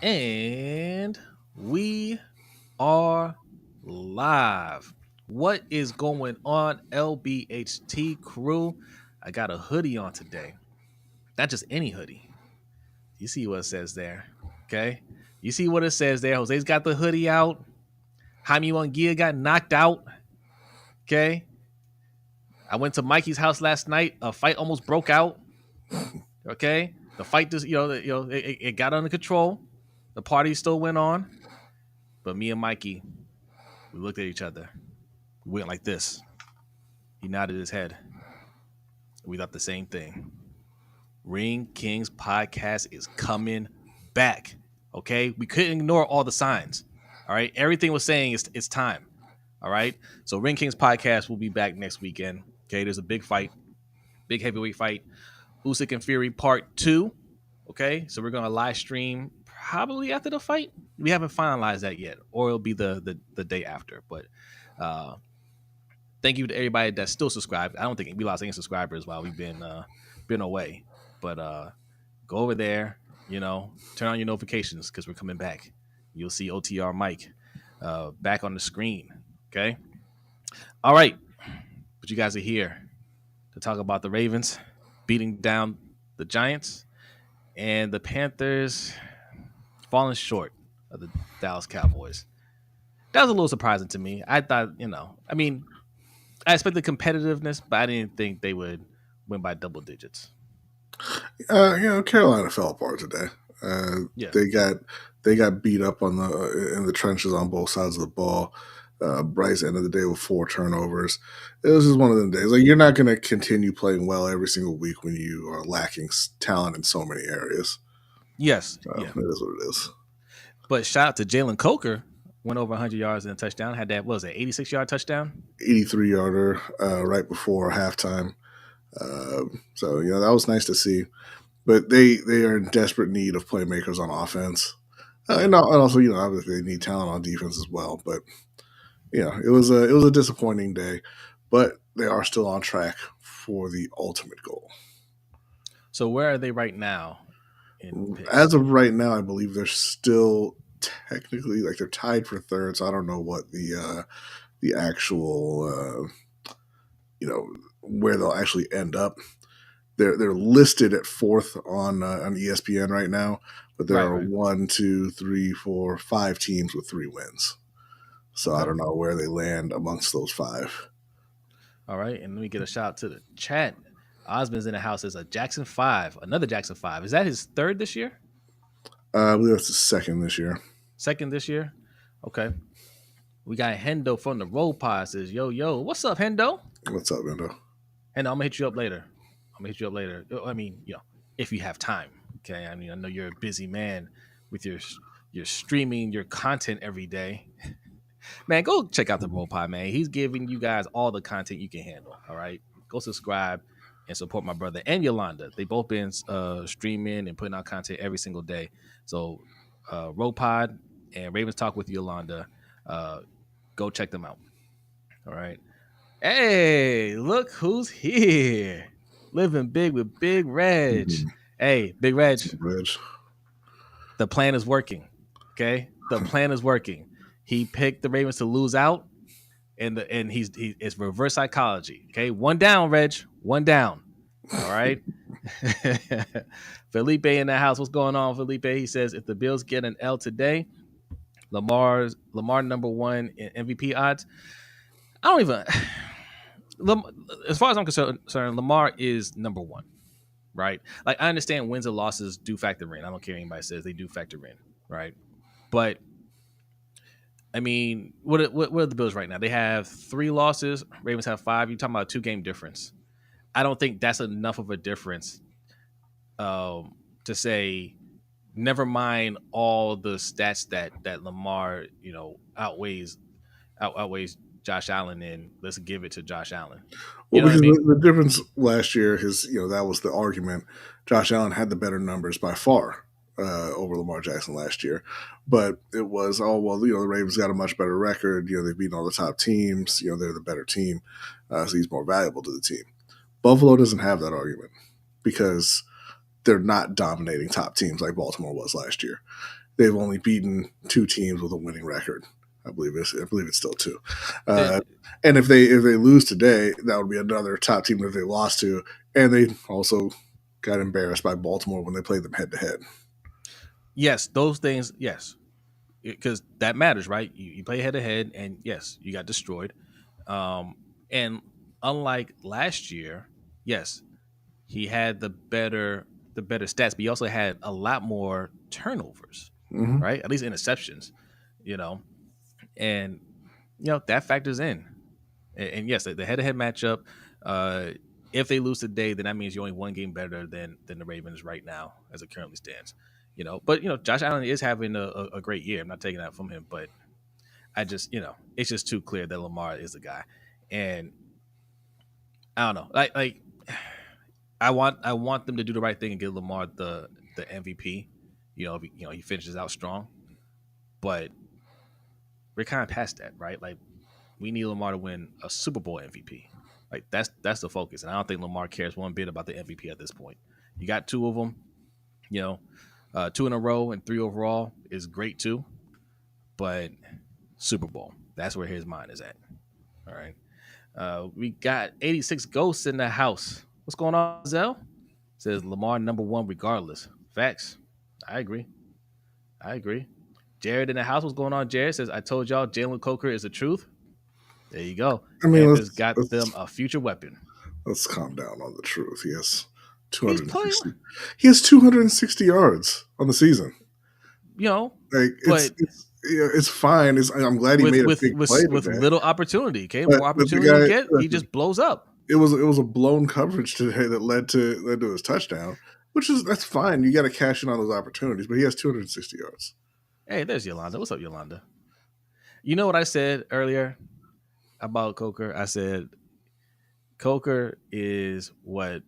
And we are live. What is going on, LBHT crew? I got a hoodie on today. Not just any hoodie. You see what it says there. Okay. You see what it says there. Jose's got the hoodie out. Jaime Munguia got knocked out. Okay. I went to Mikey's house last night. A fight almost broke out. Okay. The fight just, it got under control. The party still went on. But me and Mikey, we looked at each other. We went like this. He nodded his head. We thought the same thing. Ring Kings podcast is coming back. Okay? We couldn't ignore all the signs. All right? Everything was saying it's time. All right? So Ring Kings podcast will be back next weekend. Okay? There's a big fight. Big heavyweight fight. Usyk and Fury part 2. Okay? So we're going to live stream probably after the fight. We haven't finalized that yet. Or it'll be the day after. But thank you to everybody that's still subscribed. I don't think we lost any subscribers while we've been away. But go over there, turn on your notifications because we're coming back. You'll see OTR Mike back on the screen. Okay. All right. But you guys are here to talk about the Ravens beating down the Giants and the Panthers falling short of the Dallas Cowboys. That was a little surprising to me. I thought, I expected competitiveness, but I didn't think they would win by double digits. Carolina fell apart today. Yeah. They got beat up in the trenches on both sides of the ball. Bryce ended the day with 4 turnovers. It was just one of them days. Like, you're not going to continue playing well every single week when you are lacking talent in so many areas. Yes. It is what it is. But shout out to Jalen Coker. Went over 100 yards and a touchdown. Had that, what was it, 86-yard touchdown? 83-yarder right before halftime. So that was nice to see. But they are in desperate need of playmakers on offense. And also, obviously they need talent on defense as well. But it was a disappointing day, but they are still on track for the ultimate goal. So where are they right now? As of right now, I believe they're still technically they're tied for third. So I don't know what the actual where they'll actually end up. They're listed at 4th on ESPN right now, but there are 1, 2, 3, 4, 5 teams with 3 wins. So I don't know where they land amongst those 5. All right, and let me get a shout out to the chat. Osmond's in the house as a Jackson 5, another Jackson 5. Is that his 3rd this year? I believe that's the 2nd this year. 2nd this year? Okay. We got Hendo from the Roll Pod says, yo, what's up, Hendo? What's up, Hendo? Hendo, I'm going to hit you up later. I mean, if you have time. Okay. I mean, I know you're a busy man with your streaming your content every day. Man, go check out the Roll Pod, man. He's giving you guys all the content you can handle. All right. Go subscribe and support my brother and Yolanda. They both been streaming and putting out content every single day. So Roll Pod and Ravens Talk with Yolanda. Go check them out. All right. Hey, look who's here. Living big with Big Reg. Mm-hmm. Hey, Big Reg. The plan is working. Okay? The plan is working. He picked the Ravens to lose out, and it's reverse psychology. Okay? 1 down, Reg. 1 down. All right? Felipe in the house. What's going on, Felipe? He says, if the Bills get an L today, Lamar number 1 in MVP odds. I don't even... As far as I'm concerned, Lamar is number 1, right? Like, I understand wins and losses do factor in. I don't care what anybody says, they do factor in, right? But I mean, what are the Bills right now? They have 3 losses. Ravens have 5. You're talking about a 2-game difference. I don't think that's enough of a difference to say, never mind all the stats that Lamar outweighs Josh Allen, and let's give it to Josh Allen. Well, because the difference last year is, that was the argument. Josh Allen had the better numbers by far over Lamar Jackson last year. But it was, the Ravens got a much better record. They've beaten all the top teams. They're the better team. So he's more valuable to the team. Buffalo doesn't have that argument because they're not dominating top teams like Baltimore was last year. They've only beaten 2 teams with a winning record. I believe it's still 2. It, And if they lose today, that would be another top team that they lost to, and they also got embarrassed by Baltimore when they played them head to head. yes, those things, yes, because that matters, right? You play head to head, and yes, you got destroyed. And unlike last year, yes, he had the better stats, but he also had a lot more turnovers, Mm-hmm. right? At least interceptions, you know, and that factors in. And yes, the head-to-head matchup. Uh, if they lose today, then that means you're only one game better than the Ravens right now, as it currently stands. But Josh Allen is having a great year. I'm not taking that from him, but I just it's just too clear that Lamar is the guy, and I don't know, like I want them to do the right thing and give Lamar the MVP. If he finishes out strong, but we're kind of past that, right? Like we need Lamar to win a Super Bowl MVP. Like that's the focus, and I don't think Lamar cares one bit about the MVP at this point. You got 2 of them, 2 in a row and 3 overall is great too, but Super Bowl, that's where his mind is at. All right, we got 86 ghosts in the house. What's going on, Zell? Says Lamar number 1 regardless. Facts. I agree. I agree. Jared in the house. What's going on? Jared says, I told y'all Jalen Coker is the truth. There you go. I mean, Panthers got them a future weapon. let's calm down on the truth. He has He's playing, 260. He has 260 yards on the season. Like but it's fine. I'm glad he with made a with big play with, with today. little opportunity. Okay, But more the opportunity you get, guy, he just blows up. it was a blown coverage today that led to his touchdown, that's fine. You got to cash in on those opportunities. But he has 260 yards. Hey, there's Yolanda. What's up, Yolanda? You know what I said earlier about Coker? I said Coker is what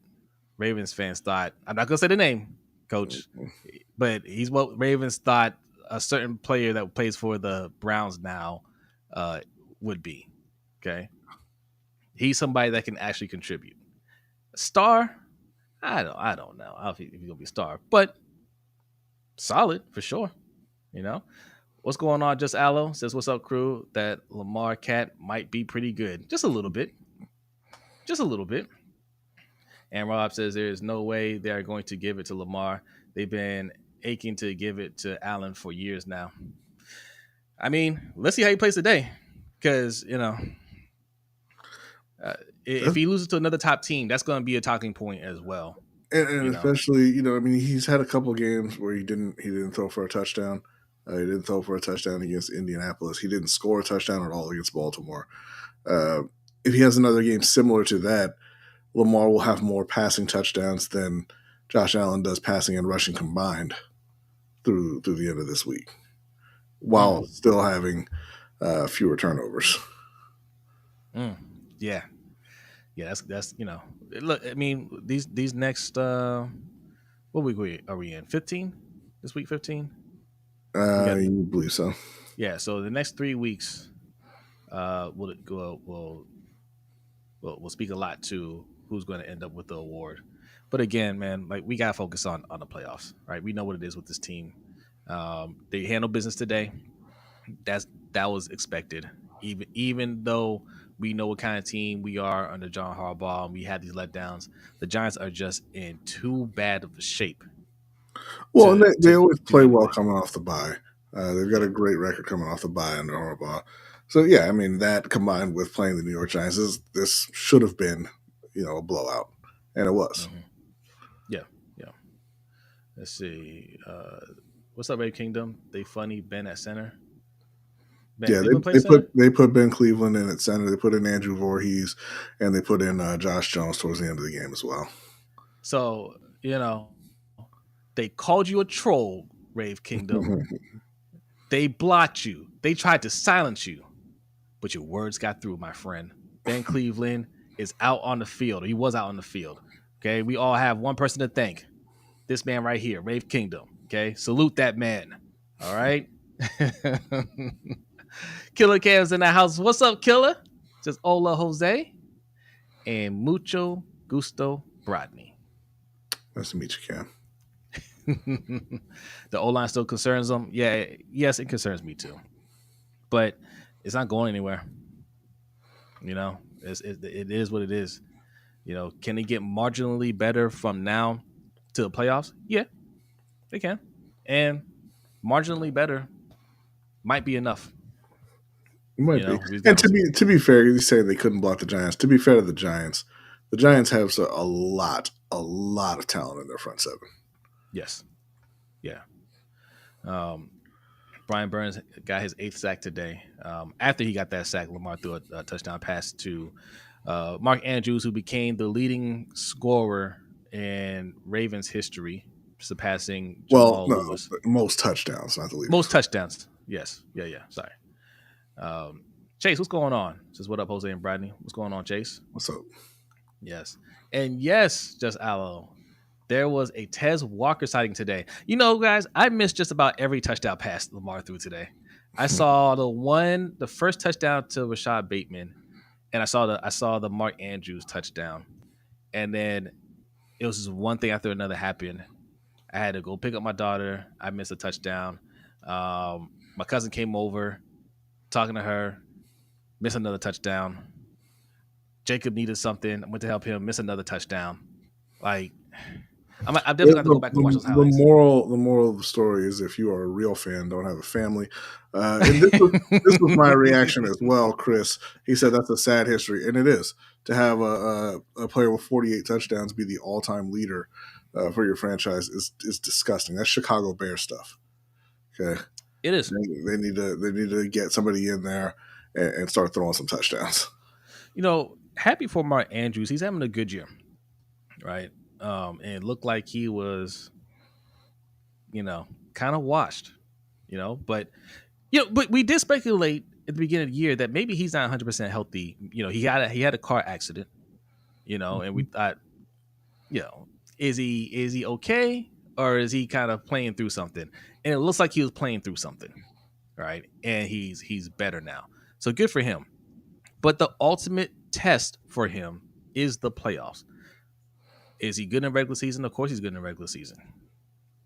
Ravens fans thought. I'm not gonna say the name, Coach, but he's what Ravens thought a certain player that plays for the Browns now uh, would be. Okay, he's somebody that can actually contribute. Star, I don't know. I don't think he's gonna be a star, but solid for sure. What's going on? Just Aloe says, "What's up, crew? That Lamar cat might be pretty good, just a little bit, just a little bit." And Rob says there is no way they are going to give it to Lamar. They've been aching to give it to Allen for years now. I mean, let's see how he plays today, because if he loses to another top team, that's going to be a talking point as well. And especially, I mean, he's had a couple games where he didn't throw for a touchdown. He didn't throw for a touchdown against Indianapolis. He didn't score a touchdown at all against Baltimore. If he has another game similar to that, Lamar will have more passing touchdowns than Josh Allen does passing and rushing combined through the end of this week, while still having fewer turnovers. Yeah, that's Look, I mean, these next what week are we in? 15 this week? 15. You believe so? Yeah. So the next 3 weeks, will speak a lot to who's going to end up with the award. But again, man, like we gotta focus on the playoffs, right? We know what it is with this team. They handle business today. That was expected. Even though we know what kind of team we are under John Harbaugh, and we had these letdowns, the Giants are just in too bad of a shape. Well, they always to do play well anything. coming off the bye. They've got a great record coming off the bye under Harbaugh. So yeah, I mean that combined with playing the New York Giants, this should have been, a blowout, and it was. Mm-hmm. Yeah, yeah. Let's see. What's up, Ray Kingdom? They funny Ben at center. Ben Yeah, Cleveland they plays center. put Ben Cleveland in at center. They put in Andrew Voorhees, and they put in Josh Jones towards the end of the game as well. So they called you a troll, Rave Kingdom. They blocked you. They tried to silence you, but your words got through, my friend. Ben Cleveland is out on the field. Or he was out on the field. Okay, we all have one person to thank. This man right here, Rave Kingdom. Okay, salute that man. All right. Killer Cam's in the house. What's up, Killer? Just Ola Jose and mucho gusto, Brodny. Nice to meet you, Cam. The O line still concerns them. Yeah, yes, it concerns me too. But it's not going anywhere. It is what it is. Can they get marginally better from now to the playoffs? Yeah, they can. And marginally better might be enough. It might be. We've And got to be fair, you say they couldn't block the Giants. To be fair to the Giants have a lot of talent in their front seven. yes, yeah. Um, Brian Burns got his 8th sack today. After he got that sack, Lamar threw a touchdown pass to Mark Andrews, who became the leading scorer in Ravens history, surpassing Well, Jamal no, Lewis. most touchdowns, not the leading Most scorer. touchdowns. Yes. Yeah, yeah. Sorry. Chase, what's going on? Says, what up, Jose and Brodny? What's going on, Chase? What's up? Yes. And yes, just Aloe. There was a Tez Walker sighting today. Guys, I missed just about every touchdown pass Lamar threw today. I saw the first touchdown to Rashad Bateman, and I saw the Mark Andrews touchdown. And then it was just one thing after another happened. I had to go pick up my daughter. I missed a touchdown. My cousin came over, talking to her, missed another touchdown. Jacob needed something. I went to help him, miss another touchdown. Like, I'm definitely going to go back and watch those highlights. The moral of the story is if you are a real fan, don't have a family. And this was my reaction as well, Chris. He said that's a sad history, and it is. To have a player with 48 touchdowns be the all-time leader for your franchise is disgusting. That's Chicago Bears stuff. Okay, It is. they need to get somebody in there and start throwing some touchdowns. Happy for Mark Andrews. He's having a good year, right? And it looked like he was, kind of washed, but we did speculate at the beginning of the year that maybe he's not 100% healthy. He had a car accident, and we thought, is he okay, or is he kind of playing through something? And it looks like he was playing through something, right? And he's better now. So good for him. But the ultimate test for him is the playoffs. Is he good in regular season? Of course he's good in the regular season.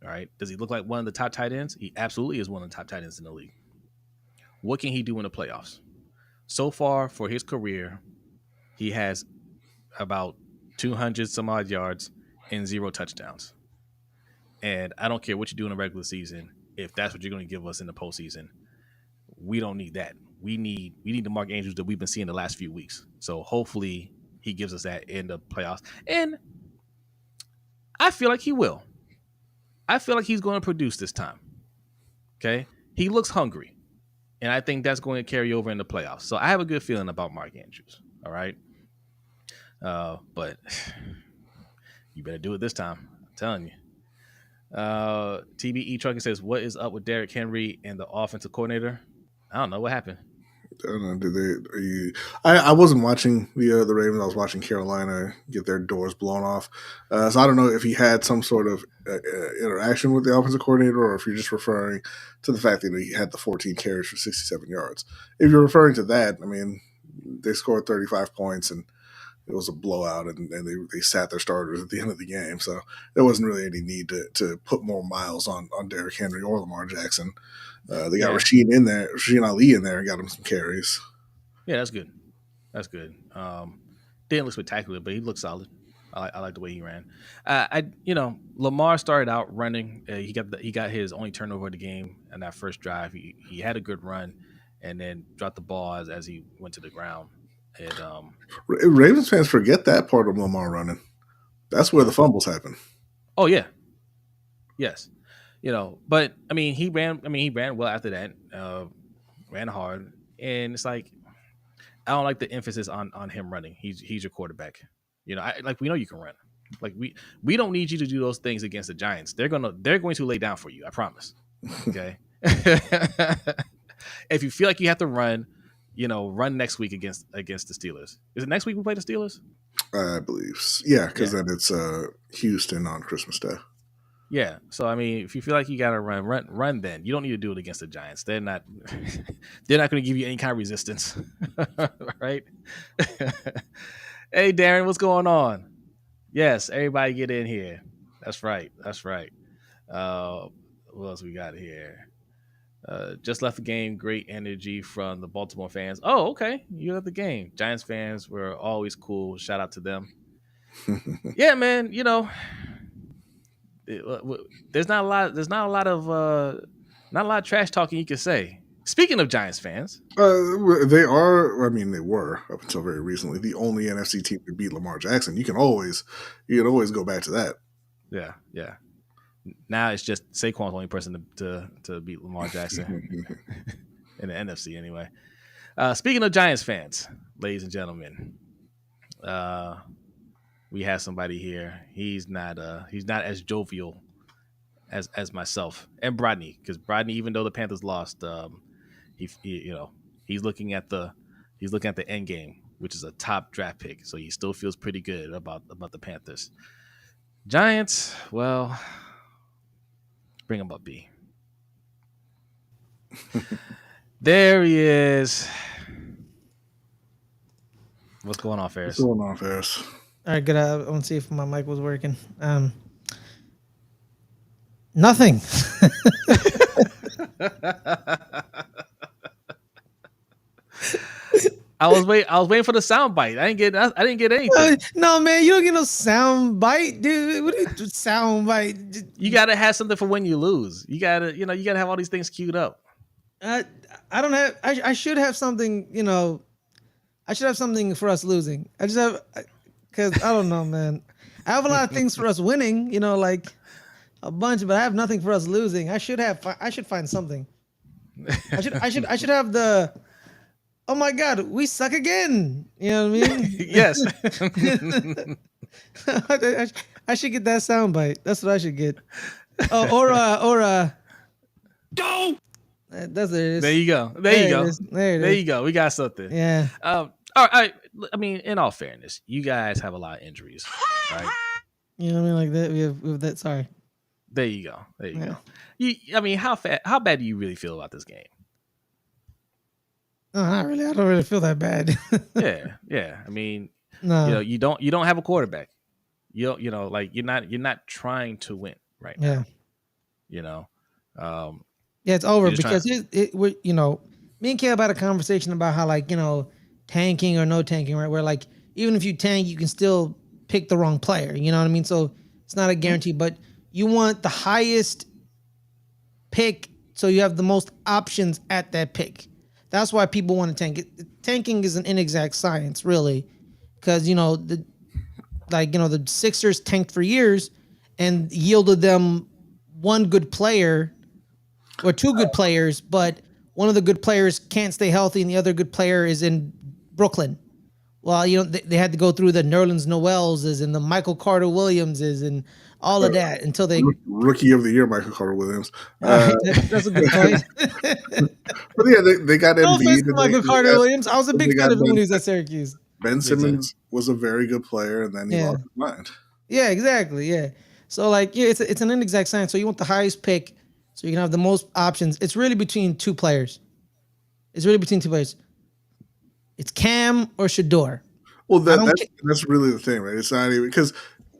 All right. Does he look like one of the top tight ends? He absolutely is one of the top tight ends in the league. What can he do in the playoffs? So far for his career, he has about 200 some odd yards and 0 touchdowns. And I don't care what you do in the regular season. If that's what you're going to give us in the postseason, we don't need that. We need the Mark Andrews that we've been seeing the last few weeks. So hopefully he gives us that in the playoffs. And I feel like he will. I feel like he's going to produce this time. Okay? He looks hungry. And I think that's going to carry over in the playoffs. So I have a good feeling about Mark Andrews. All right? But you better do it this time. I'm telling you. TBE Trucking says, what is up with Derrick Henry and the offensive coordinator? I don't know. What happened? I don't know. I wasn't watching the Ravens. I was watching Carolina get their doors blown off. So I don't know if he had some sort of interaction with the offensive coordinator, or if you're just referring to the fact that he had the 14 carries for 67 yards. If you're referring to that, I mean, they scored 35 points and it was a blowout, and they sat their starters at the end of the game. So there wasn't really any need to put more miles on Derrick Henry or Lamar Jackson. They got Rasheen Ali in there, and got him some carries. Yeah, that's good. That's good. Didn't look spectacular, but he looked solid. I like the way he ran. Lamar started out running. He got his only turnover of the game in that first drive. He had a good run, and then dropped the ball as he went to the ground. And Ravens fans forget that part of Lamar running. That's where the fumbles happen. Oh yeah, yes. But I mean, he ran. He ran well after that. Ran hard, and it's like I don't like the emphasis on him running. He's your quarterback. We know you can run. Like we don't need you to do those things against the Giants. They're going to lay down for you. I promise. Okay. If you feel like you have to run, run next week against the Steelers. Is it next week we play the Steelers? I believe, yeah, because then it's Houston on Christmas Day. Yeah. So I mean, if you feel like you gotta run, then you don't need to do it against the Giants. They're not going to give you any kind of resistance, right? Hey, Darren, what's going on? Yes, everybody get in here. That's right. What else we got here? Just left the game. Great energy from the Baltimore fans. Oh, okay. You at the game. Giants fans were always cool. Shout out to them. Yeah, man. There's not a lot. There's not a lot of not a lot of trash talking you can say. Speaking of Giants fans, They are. I mean, they were up until very recently the only NFC team to beat Lamar Jackson. You can always go back to that. yeah. Now it's just Saquon's the only person to beat Lamar Jackson in the NFC anyway. Speaking of Giants fans, ladies and gentlemen, uh, we have somebody here. He's not as jovial as myself and Brodny, because Brodny, even though the Panthers lost, he's looking at the end game, which is a top draft pick. So he still feels pretty good about the Panthers. Giants, well, bring him up, B. There he is. What's going on, What's Ferris? going on, Ferris? All right, good. I want to see if my mic was working. Nothing. I was waiting for the sound bite. I didn't get anything. No, man, you don't get no sound bite, dude. What is sound bite? You gotta have something for when you lose. You gotta have all these things queued up. I don't have. I should have something. I should have something for us losing. I just have, because I don't know, man. I have a lot of things for us winning. Like a bunch, but I have nothing for us losing. I should find something. I should have the. Oh my God, we suck again. You know what I mean? Yes. I should get that soundbite. That's what I should get. Oh, Go. That's it. Is. There you go. There you go. We got something. Yeah. All right. I mean, in all fairness, you guys have a lot of injuries, right? You know what I mean? Like that. We have that. Sorry. There you go. I mean, how bad do you really feel about this game? No, not really. I don't really feel that bad. Yeah. I mean, no. you don't have a quarterback. You're not trying to win right now. Yeah. Yeah, it's over because me and Caleb had a conversation about how tanking or no tanking, right? Where even if you tank, you can still pick the wrong player. You know what I mean? So it's not a guarantee, but you want the highest pick so you have the most options at that pick. That's why people want to tank. Tanking is an inexact science, really, because the Sixers tanked for years and yielded them one good player or two good players, but one of the good players can't stay healthy and the other good player is in Brooklyn. Well, they had to go through the Nerlens Noel's and the Michael Carter Williams's and all of that until they Rookie of the year, Michael Carter Williams. That's a good point. But yeah, they got No Embiid. offense to Michael Carter Williams. I was a big fan of him when he was at Syracuse. Ben Simmons was a very good player, and then he lost his mind. Yeah, exactly. Yeah. So it's an inexact science. So you want the highest pick, so you can have the most options. It's really between two players. It's Cam or Shador. Well, that's really the thing, right? It's not even because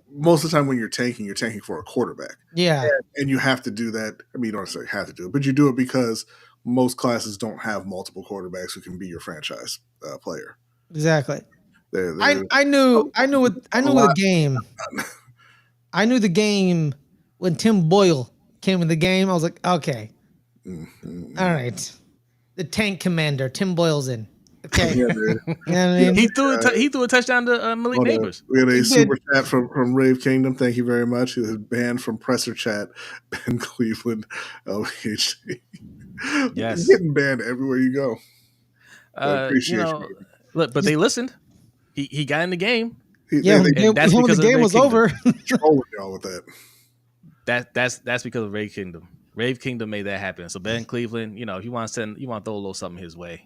most of the time when you're tanking for a quarterback. Yeah. And you have to do that. I mean, you don't necessarily have to do it, but you do it because most classes don't have multiple quarterbacks who can be your franchise player. Exactly. I knew the game. I knew the game when Tim Boyle came in the game. I was like, okay, all right, the tank commander, Tim Boyle's in. Okay, yeah, you know what I mean? He threw a touchdown to Malik Neighbors. We had a super chat from Rave Kingdom. Thank you very much. He was banned from Presser Chat. Ben Cleveland, LBHT. Yes, You're getting banned everywhere you go. I appreciate you. Look, but they listened. He got in the game. That's because the game was over. Trolling y'all with that. That's because of Rave Kingdom. Rave Kingdom made that happen. So Ben Cleveland, if you want to throw a little something his way,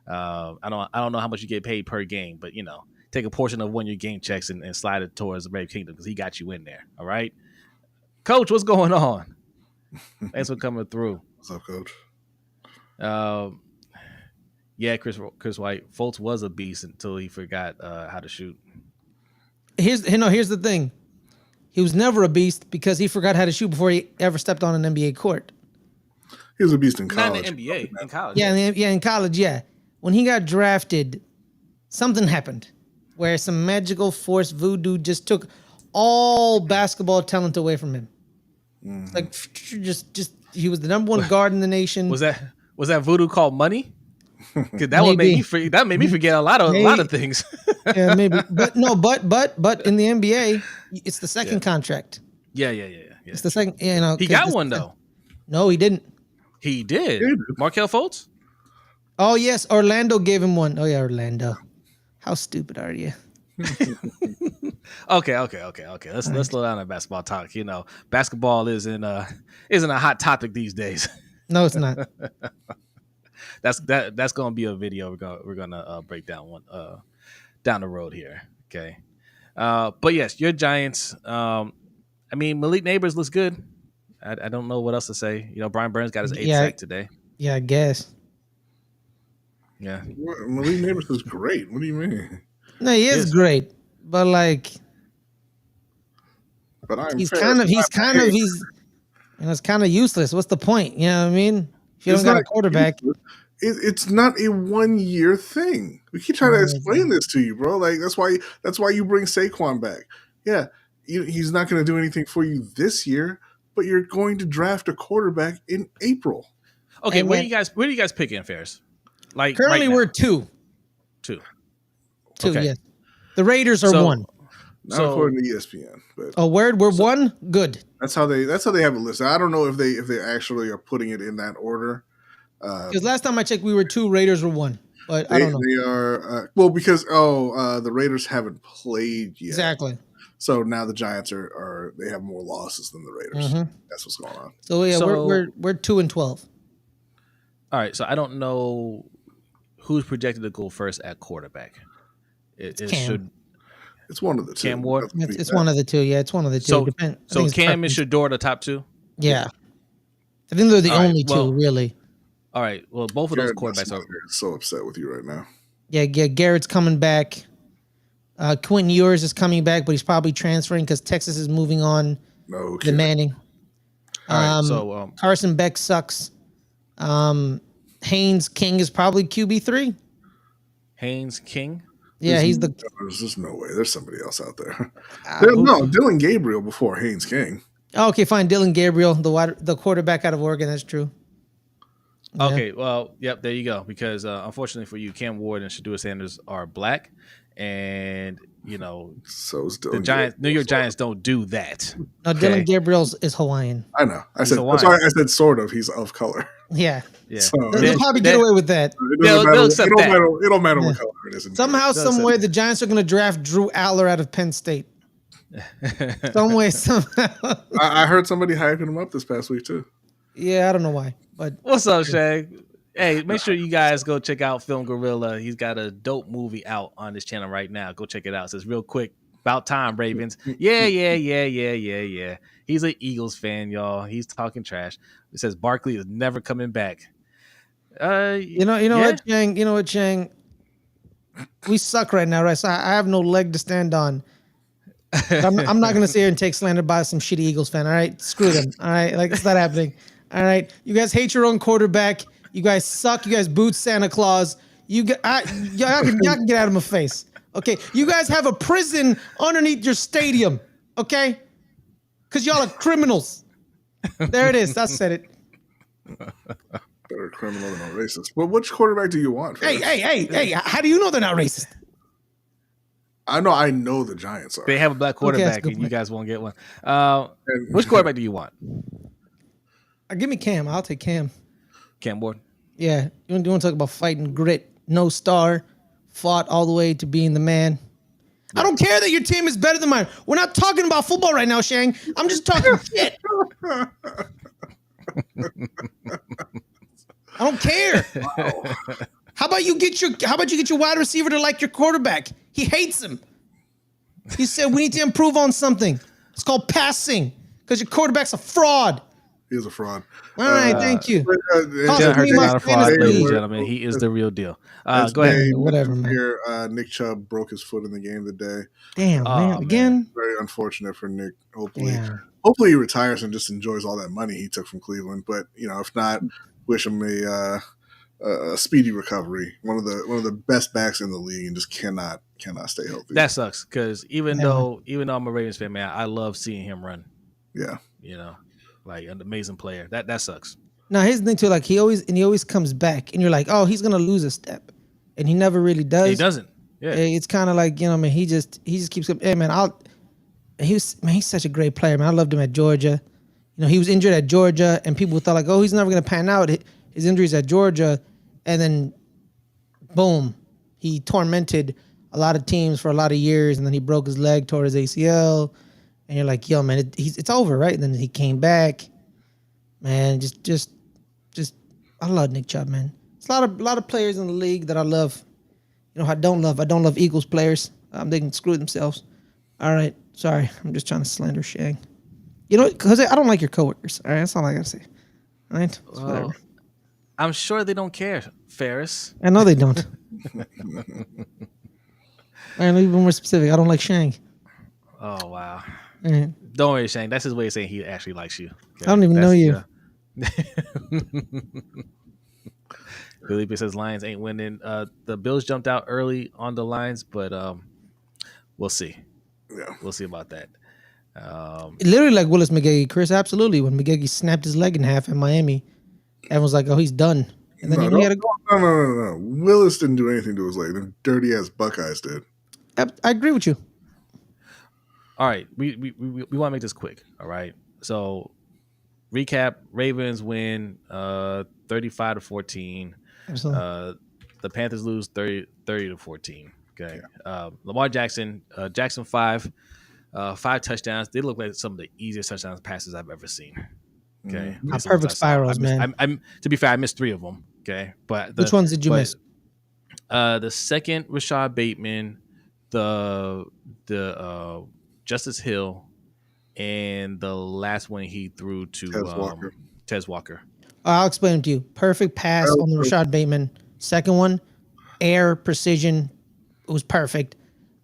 I don't know how much you get paid per game, but take a portion of one of your game checks and slide it towards the Rave Kingdom because he got you in there. All right, Coach, what's going on? Thanks for coming through. What's up, Coach? Yeah, Chris White. Fultz was a beast until he forgot how to shoot. Here's the thing. he was never a beast because he forgot how to shoot before he ever stepped on an NBA court. He was a beast in college. Not in the NBA, in college. Yeah, in college, yeah. When he got drafted, something happened where some magical force voodoo just took all basketball talent away from him. Mm-hmm. Like just he was the number one guard in the nation. Was that voodoo called money? Because that would make me made me forget a lot of things. Yeah, maybe. But no, but in the NBA, it's the second contract. Yeah. It's the second. You know, he got one though. No, he didn't. He did. Markelle Fultz? Oh yes, Orlando gave him one. Oh yeah, Orlando. How stupid are you? Okay. Let's slow down on basketball talk. You know, basketball isn't a hot topic these days. No, it's not. That's gonna be a video we're gonna break down one down the road here. Okay. But yes, your Giants. I mean, Malik Neighbors looks good. I don't know what else to say. You know, Brian Burns got his 8th sack today. Yeah, I guess. Yeah. Malik Neighbors is great. What do you mean? No, he is great, but like, he's kind of useless. What's the point? You know what I mean? If you don't got a quarterback. It's not a 1-year thing. We keep trying to explain this to you, bro. Like that's why you bring Saquon back. Yeah, he's not going to do anything for you this year, but you're going to draft a quarterback in April. Okay, where do you guys picking, Ferris? Like currently, we're 2. 2. 2, okay. Yes. The Raiders are 1. Not according to ESPN. But we're 1. Good. That's how they have it listed. I don't know if they actually are putting it in that order. Because last time I checked, we were 2. Raiders were 1. But I don't know. They are because the Raiders haven't played yet. Exactly. So now the Giants are they have more losses than the Raiders. Mm-hmm. That's what's going on. So yeah, we're 2-12. All right, so I don't know who's projected to go first at quarterback. It's Cam. It's one of the 2. Cam Ward. It's one of the 2. Yeah, it's one of the 2. So Cam and Shador the top 2. Yeah, I think they're the only 2 really. All right. Well, both of those quarterbacks are so upset with you right now. Yeah. Garrett's coming back. Quentin Ewers is coming back, but he's probably transferring because Texas is moving on. No, the Manning. All right, so Carson Beck sucks. Haynes King is probably QB3. Haynes King. Yeah, there's just no way. There's somebody else out there. No, Dylan Gabriel before Haynes King. Okay, fine. Dylan Gabriel, the quarterback out of Oregon. That's true. Yeah. Okay, well, yep, there you go. Because unfortunately for you, Cam Ward and Shador Sanders are black, and you know, so is the Giants. New York Giants don't do that. No, Dylan Gabriel is Hawaiian. I know. That's why I said sort of. He's of color. Yeah. So, they'll probably get away with that. They'll accept that. It don't matter what color it is. Somehow, some way, the Giants are going to draft Drew Aller out of Penn State. Some way, somehow. I heard somebody hyping him up this past week too. Yeah, I don't know why. But what's up, Shag? Hey, make sure you guys go check out Film Gorilla. He's got a dope movie out on this channel right now. Go check it out. It says real quick, about time, Ravens. Yeah. He's an Eagles fan, y'all. He's talking trash. It says Barkley is never coming back. You know what, Chang? You know what, Chang? We suck right now, right? So I have no leg to stand on. I'm not going to sit here and take slander by some shitty Eagles fan. All right, screw them. All right, like it's not happening. All right, you guys hate your own quarterback. You guys suck. You guys boot Santa Claus. Y'all can get out of my face. Okay, you guys have a prison underneath your stadium. Okay, because y'all are criminals. There it is. I said it. Better criminal than a racist. Well, which quarterback do you want? Hey! How do you know they're not racist? I know the Giants are. They have a black quarterback, and you guys won't get one. Which quarterback do you want? Give me Cam. I'll take Cam. Cam Ward? Yeah. You want to talk about fighting grit? No star. Fought all the way to being the man. I don't care that your team is better than mine. We're not talking about football right now, Shang. I'm just talking shit. I don't care. Wow. How about you get your wide receiver to like your quarterback? He hates him. He said we need to improve on something. It's called passing because your quarterback's a fraud. He is a fraud. All right, thank you. Jalen Hurts is not a fraud, ladies and gentlemen. He is the real deal. Go ahead. Whatever, man. Here, Nick Chubb broke his foot in the game today. Damn, man. Again? Very unfortunate for Nick. Hopefully he retires and just enjoys all that money he took from Cleveland. But if not, wish him a speedy recovery. One of the best backs in the league, and just cannot stay healthy. That sucks because even though I'm a Ravens fan, man, I love seeing him run. Yeah, like an amazing player. That sucks. Now his thing too, like he always comes back, and you're like, oh, he's gonna lose a step, and he never really does. He doesn't. Yeah, it's kind of like man, he just keeps. Hey, man, he's such a great player, man. I loved him at Georgia. He was injured at Georgia, and people thought like, oh, he's never gonna pan out. His injuries at Georgia, and then, boom, he tormented a lot of teams for a lot of years, and then he broke his leg, tore his ACL, and you're like, yo, man, it's over, right? And then he came back, man. Just, I love Nick Chubb, man. It's a lot of players in the league that I love. I don't love Eagles players. They can screw themselves. All right, sorry, I'm just trying to slander Shang. Because I don't like your coworkers. All right, that's all I gotta say. All right, whatever. I'm sure they don't care, Ferris. I know they don't. I'm even more specific. I don't like Shang. Oh wow! Mm. Don't worry, Shang. That's his way of saying he actually likes you. Okay? I don't even know you. Felipe says Lions ain't winning. The Bills jumped out early on the Lions, but we'll see. Yeah, we'll see about that. Literally like Willis McGahee, Chris. Absolutely. When McGahee snapped his leg in half in Miami, everyone's like, "Oh, he's done." And then he had to go. No. Willis didn't do anything to his leg. The dirty ass Buckeyes did. I agree with you. All right, we want to make this quick. All right, so recap: Ravens win 35-14. Absolutely. The Panthers lose 30-14. Okay, Lamar Jackson 5 touchdowns. They look like some of the easiest touchdowns passes I've ever seen. Okay, perfect spirals, man. I'm to be fair, I missed 3 of them. Okay, but which ones did you miss? The second, Rashad Bateman, the Justice Hill, and the last one he threw to Tez Walker. I'll explain it to you. Perfect pass on the Rashad Bateman. Second one, air precision. It was perfect.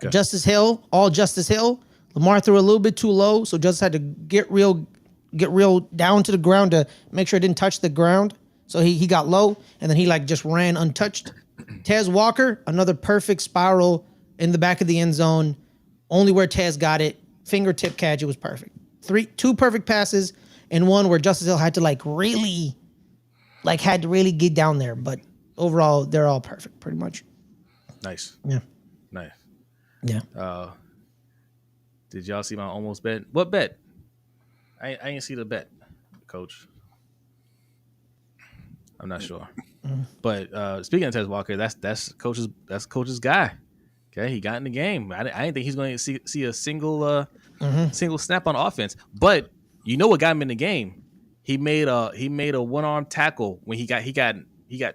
Okay. Justice Hill. Lamar threw a little bit too low, so Justice had to get real down to the ground to make sure it didn't touch the ground. So he got low, and then he just ran untouched. Tez Walker, another perfect spiral in the back of the end zone, only where Tez got it. Fingertip catch, it was perfect. 2 perfect passes, and one where Justice Hill had to really get down there. But overall, they're all perfect, pretty much. Nice. Yeah. Nice. Yeah. Did y'all see my almost bet? What bet? I didn't see the bet, Coach. I'm not sure. But speaking of Tez Walker, that's coach's guy. Okay, he got in the game. I didn't think he's going to see a single snap on offense. But you know what got him in the game? He made a one-arm tackle when he got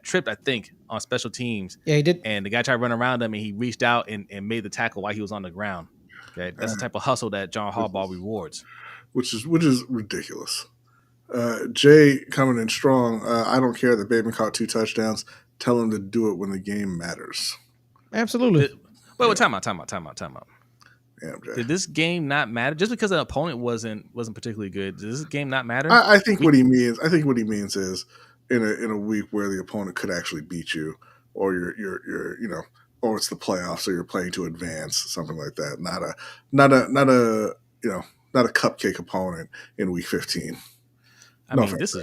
tripped, I think, on special teams. Yeah, he did. And the guy tried to run around him, and he reached out and made the tackle while he was on the ground. Okay, that's the type of hustle that John Harbaugh rewards. Which is ridiculous. Jay coming in strong. I don't care that Bateman caught 2 touchdowns. Tell him to do it when the game matters. Absolutely. Wait, time out. Yeah, Jay. Did this game not matter just because the opponent wasn't particularly good? Does this game not matter? I think what he means. I think what he means is in a week where the opponent could actually beat you, or you're or it's the playoffs, so you're playing to advance, something like that. Not a cupcake opponent in week 15. I mean, this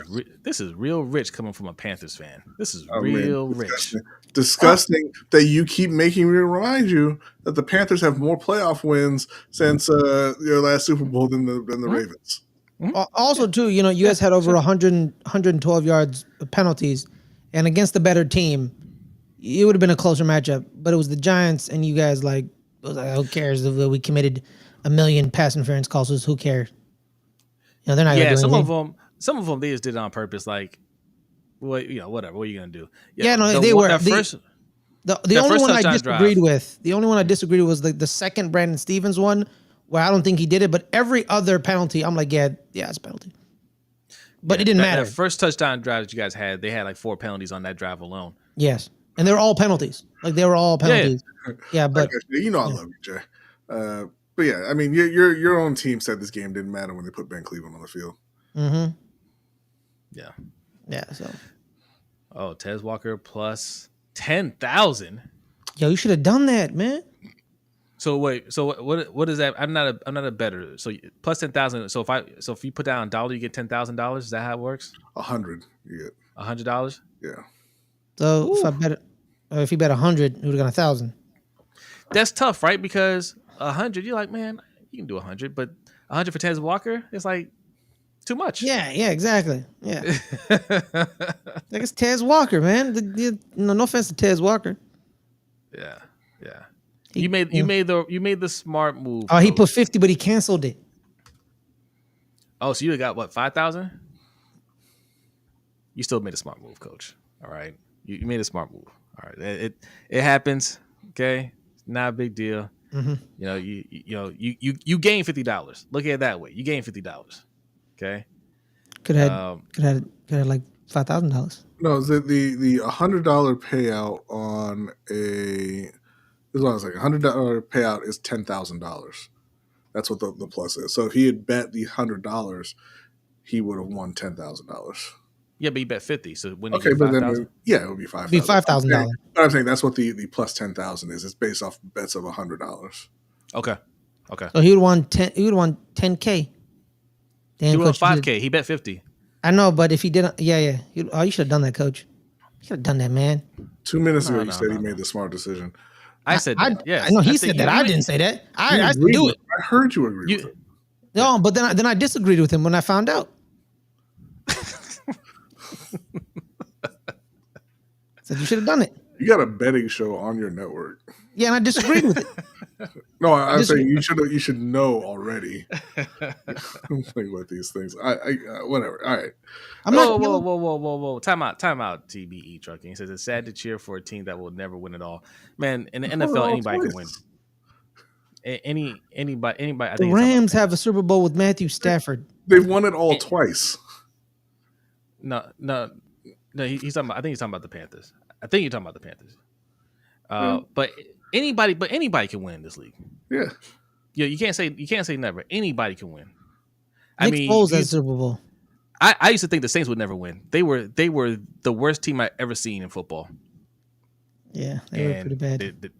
is real rich coming from a Panthers fan. This is real rich. Disgusting that you keep making me remind you that the Panthers have more playoff wins since their last Super Bowl than the Ravens. Also, too, you guys had over 112 yards of penalties, and against the better team, it would have been a closer matchup. But it was the Giants, and you guys who cares if we committed 1 million pass interference calls? Who cares? They're not. Yeah, some of them they just did it on purpose. Like, well, whatever. What are you gonna do? Yeah, no, they were the only one I disagreed with. The only one I disagreed with was the second Brandon Stevens one, where I don't think he did it. But every other penalty, I'm like, yeah, it's a penalty. But it didn't matter. That first touchdown drive that you guys had, they had like 4 penalties on that drive alone. Yes, and they were all penalties. Like they were all penalties. Yeah, but I love you, Jay. But yeah, I mean, your own team said this game didn't matter when they put Ben Cleveland on the field. Mm-hmm. Yeah. Yeah. So. Oh, Tez Walker plus 10,000. Yo, you should have done that, man. So wait, so what is that? I'm not a bettor. So plus 10,000. So if you put down $1, you get $10,000. Is that how it works? 100, you get $100. Yeah. So if you bet 100, you would have got 1,000. That's tough, right? Because 100, you're like, man, you can do 100, but 100 for Tez Walker, it's like too much. Yeah, exactly. Yeah. Like it's Tez Walker, man. No offense to Tez Walker. Yeah. You made the smart move. Oh, he put 50, but he canceled it. Oh, so you got what, 5,000? You still made a smart move, Coach. All right, you made a smart move. All right, it happens. Okay, not a big deal. Mm-hmm. You gain $50. Look at it that way. You gain $50. Okay. Could have like $5,000. No, the $100 payout on a. This is what I was like. $100 payout is $10,000. That's what the plus is. So if he had bet the $100, he would have won $10,000. Yeah, but he bet 50. So when okay, but then it would be $5,000. Be $5,000. But I'm saying that's what the plus 10,000 is. It's based off bets of $100. Okay. So he would won 10. He would won 10K. Damn, he won 5K. He bet 50. I know, but if he didn't, yeah. You should have done that, Coach. You should have done that, man. 2 minutes ago, you said he made the smart decision. I said that. Yes. I know he said that. I didn't say that. I do it. I heard you agree with it. No, but then I disagreed with him when I found out. Said you should have done it. You got a betting show on your network. Yeah, and I disagreed with it. No, I'm saying you should know already. I'm playing with these things. I whatever. All right. Whoa. Time out, TBE Trucking. He says it's sad to cheer for a team that will never win it all. Man, in the NFL, anybody can win. Anybody. I think the Rams have a Super Bowl with Matthew Stafford. They've won it all twice. No. He's talking about. I think he's talking about the Panthers. I think you're talking about the Panthers. But anybody can win this league. Yeah. Yeah, you can't say never. Anybody can win. Nick Foles at Super Bowl. I used to think the Saints would never win. They were the worst team I ever seen in football. Yeah, they were pretty bad.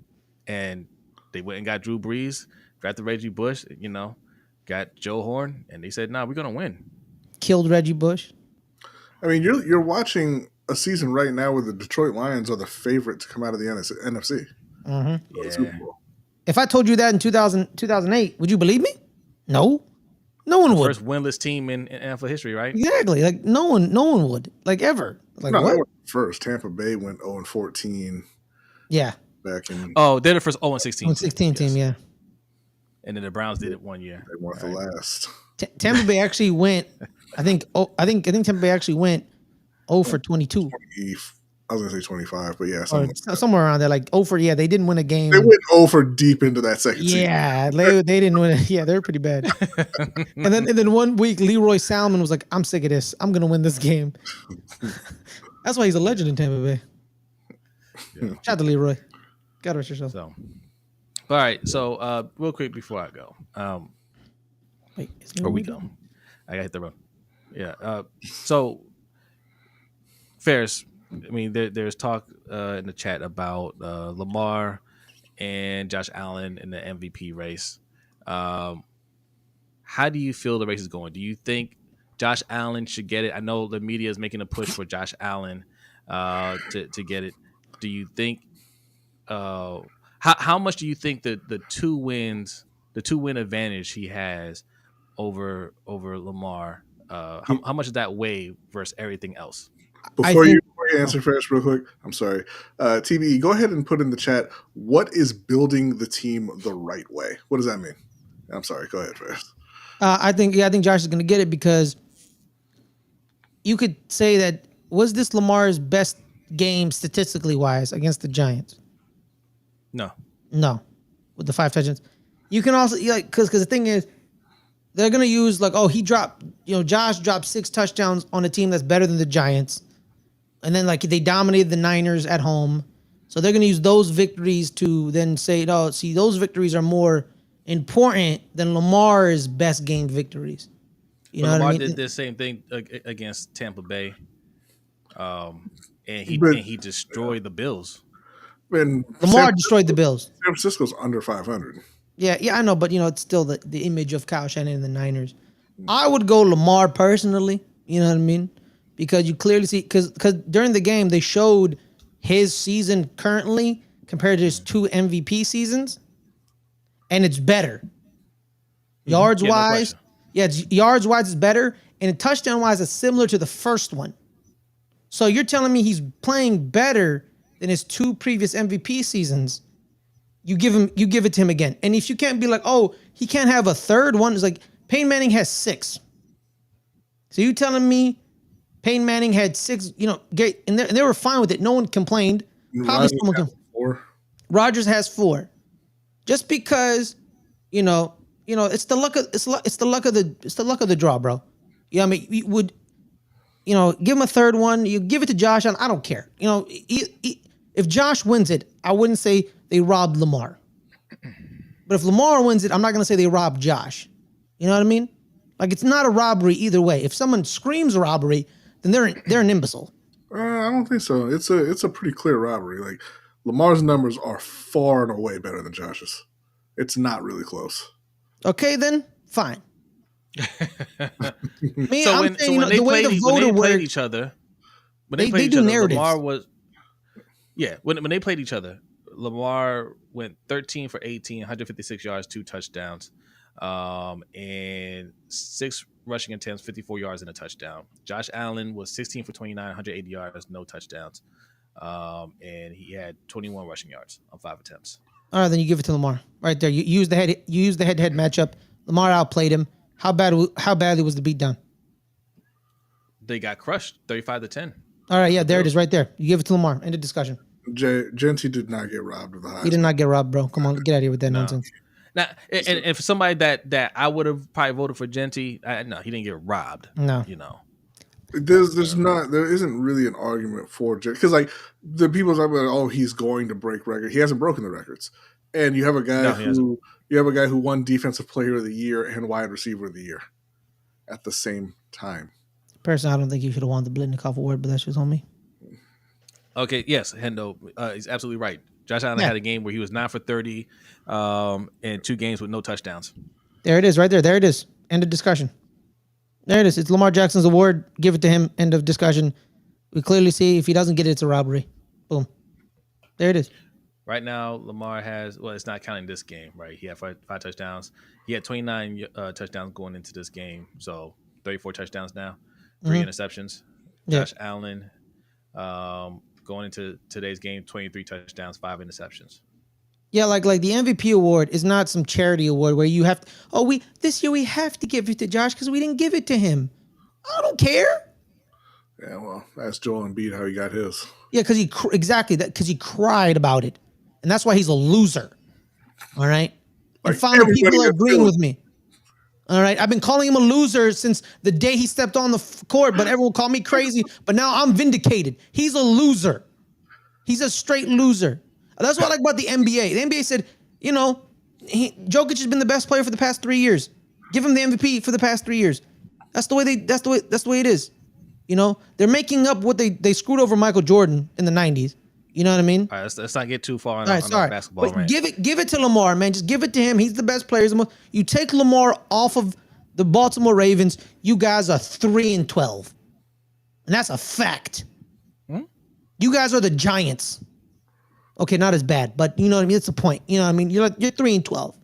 And they went and got Drew Brees, drafted Reggie Bush, got Joe Horn, and they said, "Nah, we're gonna win." Killed Reggie Bush. I mean, you're watching a season right now where the Detroit Lions are the favorite to come out of the NFC. Mm-hmm. Yeah. Super Bowl. If I told you that in 2008, would you believe me? No one would. First winless team in NFL history, right? Exactly. Like no one would. Like ever. Like no, what? First, Tampa Bay went 0-14. Yeah. Back in. Oh, they're the first 0-16. 0-16 team, yeah. And then the Browns did it one year. They weren't the last. Tampa Bay actually went. I think Tampa Bay actually went 0-22. I was gonna say 25, but yeah, somewhere around there. Like they didn't win a game. They went 0 for deep into that second season. Yeah, they didn't win it. Yeah, they were pretty bad. and then 1 week, Leroy Salmon was like, "I'm sick of this. I'm gonna win this game." That's why he's a legend in Tampa Bay. Yeah. Shout out to Leroy. God rest yourself. So, all right. So, real quick before I go, wait, or we go. I gotta hit the road. Yeah. So, Ferris. I mean, there's talk in the chat about Lamar and Josh Allen in the MVP race. How do you feel the race is going? Do you think Josh Allen should get it? I know the media is making a push for Josh Allen to get it. Do you think how much do you think the two win advantage he has over Lamar? How much does that weigh versus everything else? Before you answer first, real quick, I'm sorry. TBE, go ahead and put in the chat, what is building the team the right way? What does that mean? I'm sorry. Go ahead first. I think Josh is going to get it because you could say that was this Lamar's best game statistically wise against the Giants? No, with the 5 touchdowns. You can also because the thing is, they're gonna use like, oh, Josh dropped 6 touchdowns on a team that's better than the Giants, and then like they dominated the Niners at home, so they're gonna use those victories to then say, oh, see, those victories are more important than Lamar's best game victories. You know Lamar what I mean? did the same thing against Tampa Bay, and But he destroyed the Bills. when Lamar destroyed the Bills. San Francisco's under 500. Yeah, I know, but it's still the image of Kyle Shanahan and the Niners. I would go Lamar personally. You know what I mean? Because you clearly see, because during the game they showed his season currently compared to his 2 MVP seasons, and it's better. Yards wise, yards wise is better, and touchdown wise is similar to the first one. So you're telling me he's playing better than his 2 previous MVP seasons? You give it to him again. And if you can't be like, oh, he can't have a third one, it's like Peyton Manning has 6. So you telling me Peyton Manning had 6, and they were fine with it. No one complained. Probably someone complained. 4. Rodgers has 4. Just because, it's the luck of the draw, bro. I mean, you would, give him a third one. You give it to Josh, and I don't care. If Josh wins it, I wouldn't say they robbed Lamar. But if Lamar wins it, I'm not going to say they robbed Josh. You know what I mean? Like, it's not a robbery either way. If someone screams robbery, then they're an imbecile. I don't think so. It's a pretty clear robbery. Like, Lamar's numbers are far and away better than Josh's. It's not really close. Okay, then fine. When they played each other, when they played each other, Lamar went 13 for 18, 156 yards, 2 touchdowns, and 6 rushing attempts, 54 yards and a touchdown. Josh Allen was 16 for 29, 180 yards, no touchdowns, and he had 21 rushing yards on 5 attempts. All right, then you give it to Lamar right there. You use the head-to-head matchup. Lamar outplayed him. How badly was the beatdown? They got crushed, 35-10. All right, yeah, there it is, right there. You give it to Lamar. End of discussion. Genty did not get robbed of the Heisman. He did not get robbed, bro. Come on, get out of here with that nonsense. Now, and for somebody that I would have probably voted for Genty, no, he didn't get robbed. No, there isn't really an argument for Genty, because like the people talk about, oh, he's going to break record. He hasn't broken the records, and you have a guy who won Defensive Player of the Year and Wide Receiver of the Year at the same time. Personally, I don't think he should have won the Blitnikoff Award, but that's just on me. Okay, yes, Hendo, he's absolutely right. Josh Allen had a game where he was 9 for 30 and 2 games with no touchdowns. There it is, right there. There it is. End of discussion. There it is. It's Lamar Jackson's award. Give it to him. End of discussion. We clearly see if he doesn't get it, it's a robbery. Boom. There it is. Right now, Lamar has, well, it's not counting this game, right? He had 5 touchdowns. He had 29 touchdowns going into this game, so 34 touchdowns now, 3 interceptions. Josh Allen, going into today's game, 23 touchdowns, 5 interceptions. Yeah, like the MVP award is not some charity award where you have to, this year we have to give it to Josh because we didn't give it to him. I don't care. Yeah, well, that's Joel Embiid how he got his. Yeah, because he cried about it, and that's why he's a loser. All right, and finally people are agreeing with me. All right, I've been calling him a loser since the day he stepped on the court, but everyone called me crazy. But now I'm vindicated. He's a loser. He's a straight loser. That's what I like about the NBA. The NBA said, Jokic has been the best player for the past 3 years. Give him the MVP for the past 3 years. That's the way it is. They're making up what they screwed over Michael Jordan in the 90s. You know what I mean? All right, let's not get too far on basketball. But give it to Lamar, man. Just give it to him. He's the best player. You take Lamar off of the Baltimore Ravens, you guys are 3-12, and that's a fact. You guys are the Giants. Okay, not as bad, but you know what I mean. It's the point. You know what I mean. You're 3-12.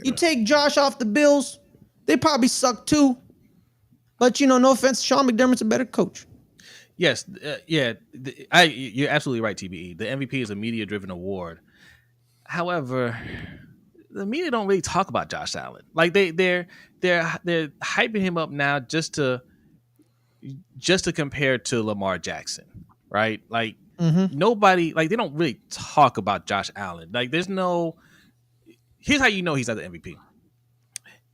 You take Josh off the Bills, they probably suck too. But no offense, Sean McDermott's a better coach. Yes, you're absolutely right, TBE. The MVP is a media-driven award. However, the media don't really talk about Josh Allen. Like they're hyping him up now just to compare to Lamar Jackson, right? Like nobody, like they don't really talk about Josh Allen. Like here's how you know he's not the MVP.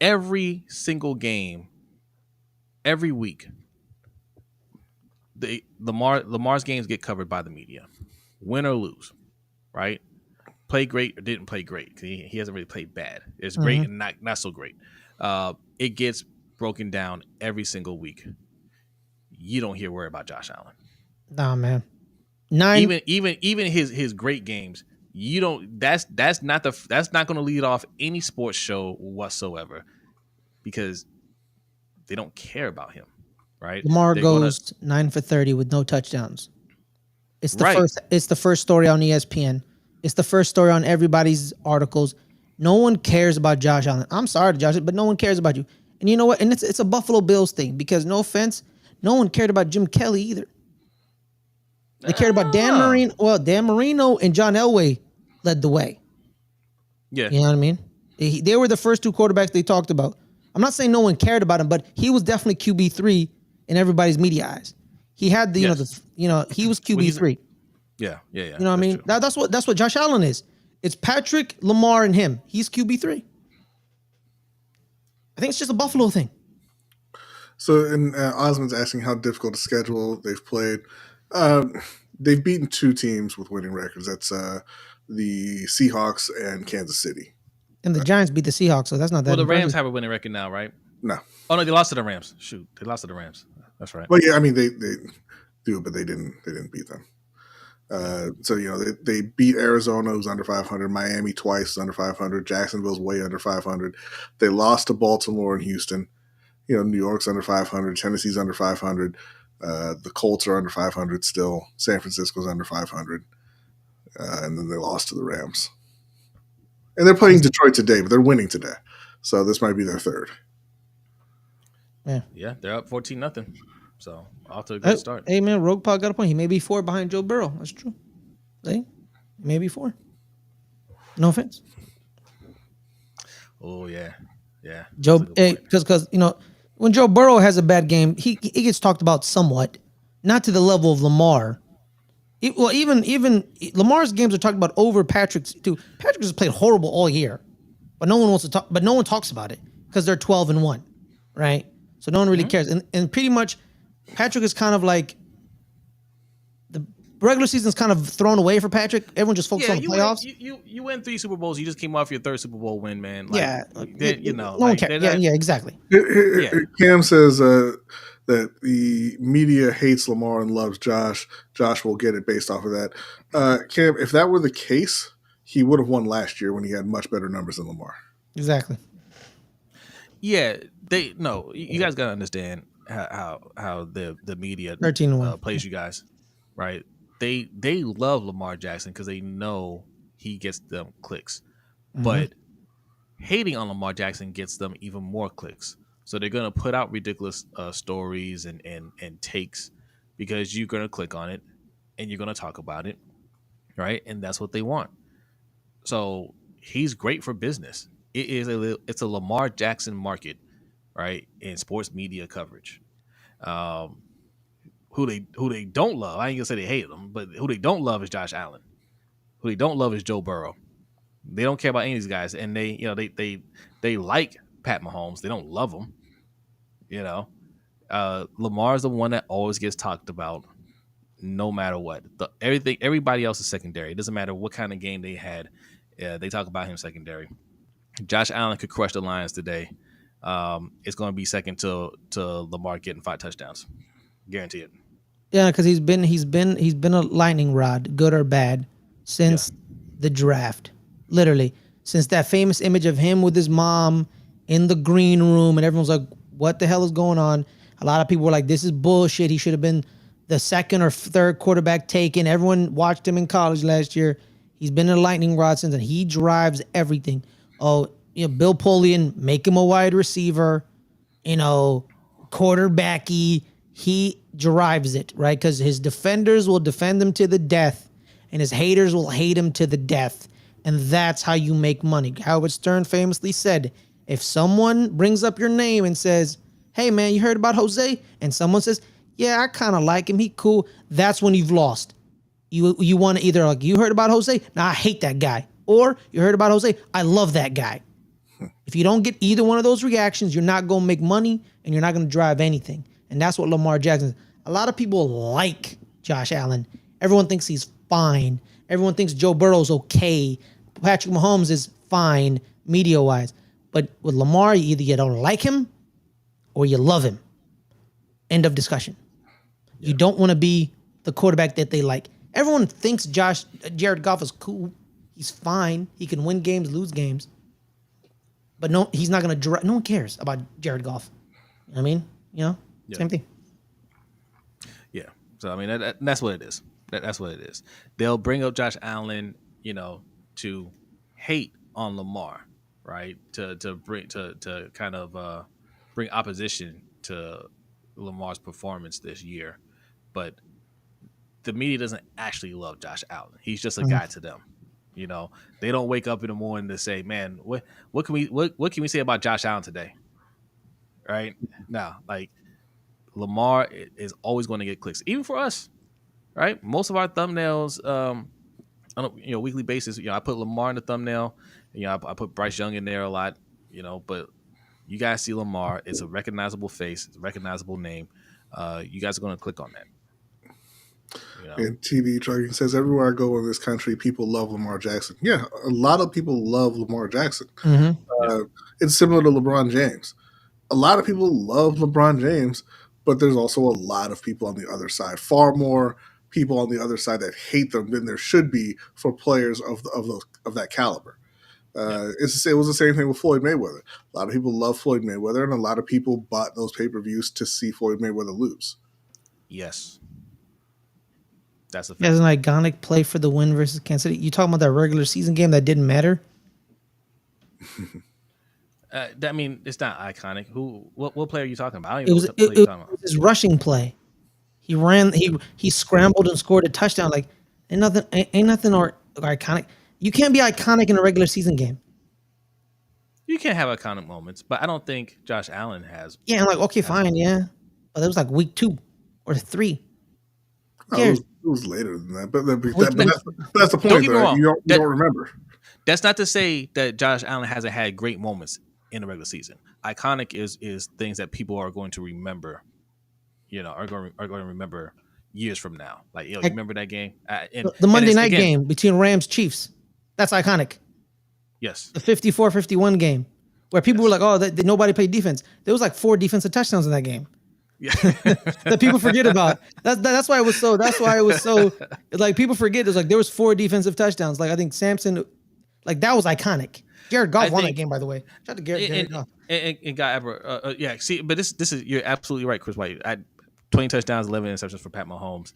every single game, every week, Lamar's games get covered by the media, win or lose, right? Play great or didn't play great, because he hasn't really played bad. It's great and not so great. It gets broken down every single week. You don't hear word about Josh Allen. Nah, man. Even his great games, you don't. That's not going to lead off any sports show whatsoever, because they don't care about him, right? Lamar goes 9 for 30 with no touchdowns. It's the first. It's the first story on ESPN. It's the first story on everybody's articles. No one cares about Josh Allen. I'm sorry to Josh, but no one cares about you. And you know what? And it's a Buffalo Bills thing, because no offense, no one cared about Jim Kelly either. They cared about Dan Marino. Well, Dan Marino and John Elway led the way. Yeah. You know what I mean? They were the first two quarterbacks they talked about. I'm not saying no one cared about him, but he was definitely QB3 in everybody's media eyes. He had the, he was QB3. Yeah. You know what I mean? That's what Josh Allen is. It's Patrick, Lamar, and him. He's QB3. I think it's just a Buffalo thing. So, and Osmond's asking how difficult a schedule they've played. They've beaten two teams with winning records. That's the Seahawks and Kansas City. And the Giants beat the Seahawks, so that's not that. Well, the Rams have a winning record now, right? No. Oh no, they lost to the Rams. Shoot, they lost to the Rams. That's right. Well, yeah, I mean they do, but they didn't beat them. So they beat Arizona, who's under 500. Miami twice, under 500. Jacksonville's way under 500. They lost to Baltimore and Houston. New York's under 500. Tennessee's under 500. The Colts are under 500 still. San Francisco's under 500. And then they lost to the Rams. And they're playing Detroit today, but they're winning today. So this might be their third. Yeah, they're up 14-0. So off to a good start. Hey man, Rogue Pod got a point. He may be 4 behind Joe Burrow. That's true. Hey, maybe 4. No offense. Oh yeah. Joe, because when Joe Burrow has a bad game, he gets talked about somewhat, not to the level of Lamar. Even Lamar's games are talked about over Patrick's too. Patrick has played horrible all year, but no one wants to talk. But no one talks about it because they're 12-1, right? So no one really cares. And pretty much, Patrick is kind of like the regular season's kind of thrown away for Patrick. Everyone just focuses on the playoffs. You win 3 Super Bowls. You just came off your 3rd Super Bowl win, man. No one cares. Yeah, exactly. Cam says that the media hates Lamar and loves Josh. Josh will get it based off of that. Cam, if that were the case, he would have won last year when he had much better numbers than Lamar. Exactly. Yeah, you guys gotta understand how the media plays you guys, right? They love Lamar Jackson because they know he gets them clicks, but hating on Lamar Jackson gets them even more clicks. So they're gonna put out ridiculous stories and takes because you're gonna click on it and you're gonna talk about it, right? And that's what they want. So he's great for business. It's a Lamar Jackson market, right? In sports media coverage. Who they don't love, I ain't gonna say they hate him, but who they don't love is Josh Allen. Who they don't love is Joe Burrow. They don't care about any of these guys, and they like Pat Mahomes. They don't love him. Lamar's the one that always gets talked about, no matter what. Everybody else is secondary. It doesn't matter what kind of game they had. They talk about him secondary. Josh Allen could crush the Lions today. It's going to be second to Lamar getting 5 touchdowns, guarantee it. Yeah, because he's been a lightning rod, good or bad, since the draft. Literally, since that famous image of him with his mom in the green room, and everyone's like, "What the hell is going on?" A lot of people were like, "This is bullshit. He should have been the 2nd or 3rd quarterback taken." Everyone watched him in college last year. He's been a lightning rod since, and he drives everything. Bill Polian, make him a wide receiver, quarterbacky. He drives it, right? Because his defenders will defend him to the death, and his haters will hate him to the death. And that's how you make money. Howard Stern famously said, if someone brings up your name and says, "Hey, man, you heard about Jose?" And someone says, "Yeah, I kind of like him. He cool." That's when you've lost. You want to either, like, you heard about Jose? Nah, I hate that guy. Or you heard about Jose? I love that guy. If you don't get either one of those reactions, you're not going to make money and you're not going to drive anything. And that's what Lamar Jackson is. A lot of people like Josh Allen. Everyone thinks he's fine. Everyone thinks Joe Burrow's okay. Patrick Mahomes is fine media-wise. But with Lamar, either you don't like him or you love him. End of discussion. Yeah. You don't want to be the quarterback that they like. Everyone thinks Jared Goff is cool. He's fine. He can win games, lose games. But no, he's not going to. No one cares about Jared Goff. You know what I mean, same thing. Yeah. So I mean, that's what it is. That's what it is. They'll bring up Josh Allen, to hate on Lamar, right? To kind of bring opposition to Lamar's performance this year, but the media doesn't actually love Josh Allen. He's just a guy to them. They don't wake up in the morning to say, "Man, what can we say about Josh Allen today?" Right now, like Lamar is always going to get clicks, even for us. Right, most of our thumbnails, on a weekly basis, I put Lamar in the thumbnail. I put Bryce Young in there a lot. But you guys see Lamar. It's a recognizable face. It's a recognizable name. You guys are going to click on that. And TV Trucking says, everywhere I go in this country, people love Lamar Jackson. Yeah, a lot of people love Lamar Jackson. Mm-hmm. It's similar to LeBron James. A lot of people love LeBron James, but there's also a lot of people on the other side. Far more people on the other side that hate them than there should be for players of that caliber. It was the same thing with Floyd Mayweather. A lot of people love Floyd Mayweather, and a lot of people bought those pay-per-views to see Floyd Mayweather lose. Yes. That's a fact. As an iconic play for the win versus Kansas City. You talking about that regular season game that didn't matter? It's not iconic. What player are you talking about? It was his rushing play. He ran. He scrambled and scored a touchdown. Like ain't nothing or iconic. You can't be iconic in a regular season game. You can't have iconic moments, but I don't think Josh Allen has. Yeah, I'm like, okay, fine, yeah. But it was like week 2 or 3. It was later than that, but that's the point. You don't remember. That's not to say that Josh Allen hasn't had great moments in the regular season. Iconic is things that people are going to remember. Are going to remember years from now. Like, you remember that game? The Monday night game between Rams Chiefs. That's iconic. Yes. The 54-51 game where people were like, "Oh, nobody played defense." There was like 4 defensive touchdowns in that game. Yeah. That people forget about. That's why it was so. That's why it was so. Like people forget. It's like there was 4 defensive touchdowns. Like I think Samson, like that was iconic. Jared Goff won that game, by the way. Shout out to Jared Goff. And got ever. Yeah. See, but this is you're absolutely right, Chris White. 20 touchdowns, 11 interceptions for Pat Mahomes.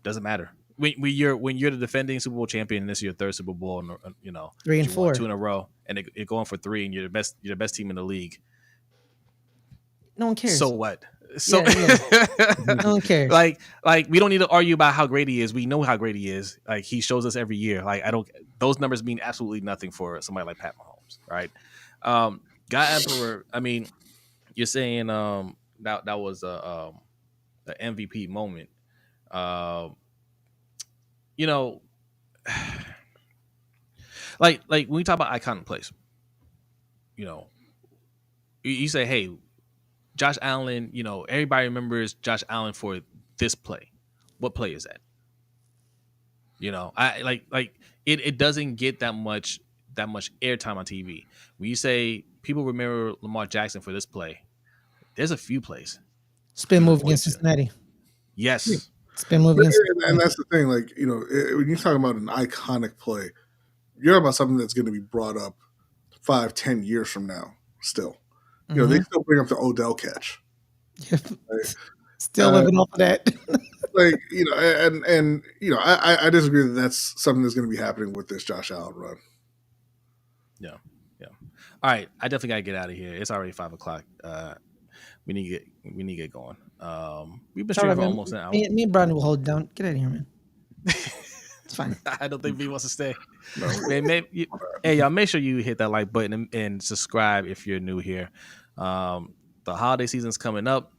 Doesn't matter. When you're the defending Super Bowl champion, and this is your 3rd Super Bowl, 3 and 4, 2 in a row, and you're going for 3, and you're the best team in the league. No one cares. So what? So no one cares. Like we don't need to argue about how great he is. We know how great he is. Like he shows us every year. Like those numbers mean absolutely nothing for somebody like Pat Mahomes, right? God Emperor. I mean, you're saying that was a MVP moment. Like when we talk about iconic plays, you say, hey, Josh Allen, everybody remembers Josh Allen for this play. What play is that? I like it doesn't get that much airtime on TV. When you say people remember Lamar Jackson for this play, there's a few plays. Spin move against Cincinnati. Yes. Spin move against and that's the thing. Like, when you're talking about an iconic play, you're talking about something that's going to be brought up 5-10 years from now still. They still bring up the Odell catch. Right? Still living off of that. I disagree that that's something that's going to be happening with this Josh Allen run. Yeah. All right, I definitely got to get out of here. It's already 5:00. We need to get going. We've been streaming for almost an hour. Me and Brodny will hold it down. Get out of here, man. It's fine. I don't think B wants to stay. No. Man, hey, y'all, make sure you hit that like button and subscribe if you're new here. The holiday season's coming up.